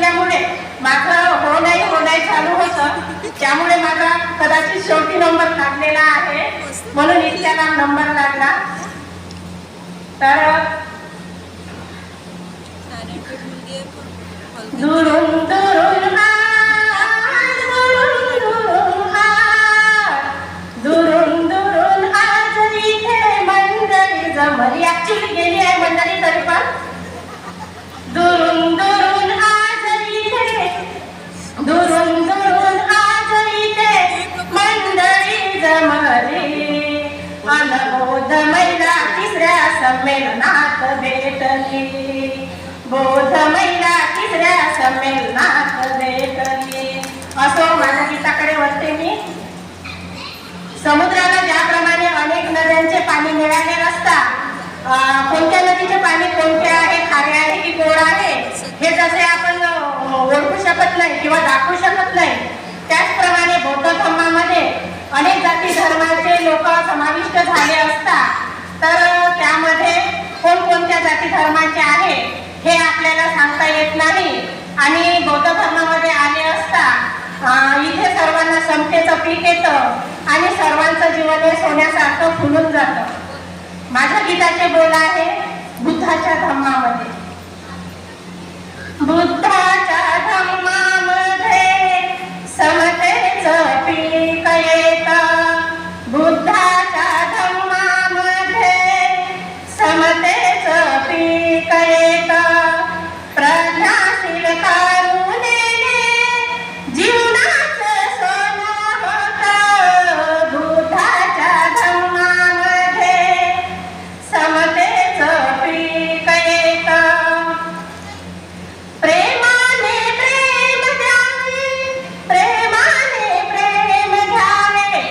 असल्यामुळे माझं हो नाही चालू होतं, त्यामुळे माझा कदाचित शेवटी नंबर लागलेला आहे, म्हणून इतक्या लांब नंबर लागला. तर दुरून दुरून आज इथे मंडळी जमली. ऍक्च्युली गेली आहे मंडळी, तरी पण दुरून दुरून आज इथे मंडळी जमली. अनबोध महिला तिसऱ्या संमेलनात भेटली. बौद्ध महिला तिसऱ्या संमेलनात भेटली. असो, माझ्या गीताकडे वळते मी. समुद्राला ज्याप्रमाणे अनेक नद्यांचे पाणी मिळाले नसता, कोणत्या नदीचे पाणी कोणते आहे, खारे आहे की गोड आहे, हे जसे आपण ओळखू शकत नाही किंवा दाखवू शकत नाही, त्याचप्रमाणे बौद्ध धर्मामध्ये अनेक जाती धर्माचे लोक समाविष्ट झाले असता, तर त्यामध्ये कोणकोणत्या जाती धर्माचे आहे हे आपल्याला सांगता येत नाही. आणि बौद्ध धर्मामध्ये आले असता इथे सर्वांना समतेचं पीक येतं आणि सर्वांचं जीवन हे सोन्यासारखं फुलून जातं. माझ्या गीताचे बोल आहे बुद्धाच्या धम्मामध्ये. बुद्धाच्या धम्मामध्ये समतेचं पीक येतं. बुद्धाच्या धम्मामध्ये समतेचं पीक येतं. प्रज्ञाशील कारुणेने जीवनाचं सोनं होतं. बुद्धाच्या धम्मामध्ये समतेचं पीक येतं. प्रेमाने प्रेम द्यावे, प्रेमाने प्रेम घ्यावे,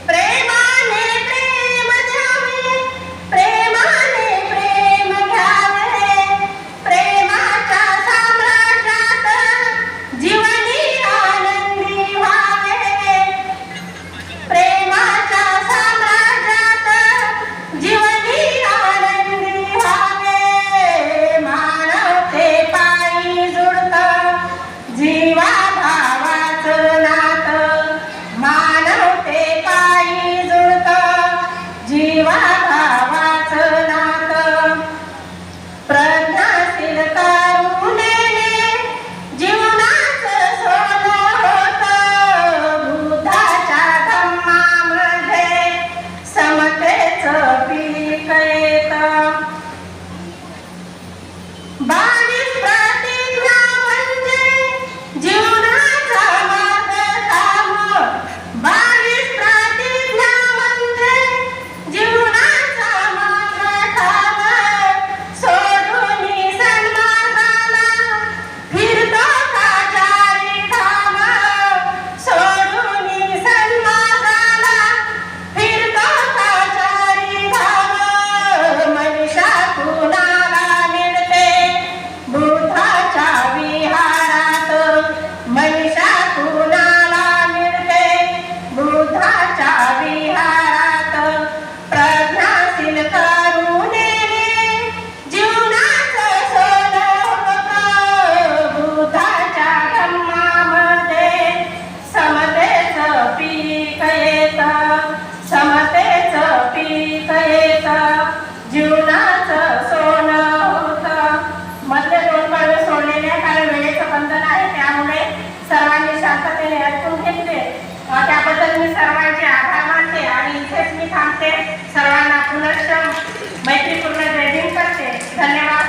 प्रेमाने प्रेम द्यावे, प्रेमाने प्रेम घ्यावे. प्रेमाच्या साम्राज्यात जीवनी आनंदी व्हावे. प्रेमाच्या साम्राज्यात जीवनी आनंदी व्हावे. मानवते पायी जुळतं जीवा भावाचं नातं. मानवते पायी जुळतं जीवा भावाचं नातं. प्रज्ञाशील कारुणेने जीवनाचं सोनं होतं. बुद्धाच्या धम्मामध्ये समतेचं पीक येतं. 22 प्रतिज्ञा म्हणजे जीवनाचा मार्गक्रम. 22 प्रतिज्ञा म्हणजे जीवनाचा मार्गक्रम. सोडून सन्मार्गाला फिरतो का चारीधाम. सोडून सन्मार्गाला फिरतो का चारीधाम. मनीषा कुणाला मिळते बुद्धाच्या विहारात. मनीषा कुणाला मिळते बुद्धाच्या विहारात. प्रज्ञाशील करुणेने जीवनाचं सोनं होतं. बुद्धाच्या धम्मामध्ये समतेचं पीक येतं. समतेचं पीक येतं. जीवनाचं सोनं होतं. मधले 2 कडवे सोडलेले आहे, कारण वेळेचं बंधन आहे, त्यामुळे सर्वांनी शांततेने ऐकून घेतले. त्याबद्दल मी सर्वांचे आभार मानते आणि इथेच मी थांबते. सर्वांना पुनश्च मैत्रीपूर्ण जय हिंद करते. धन्यवाद.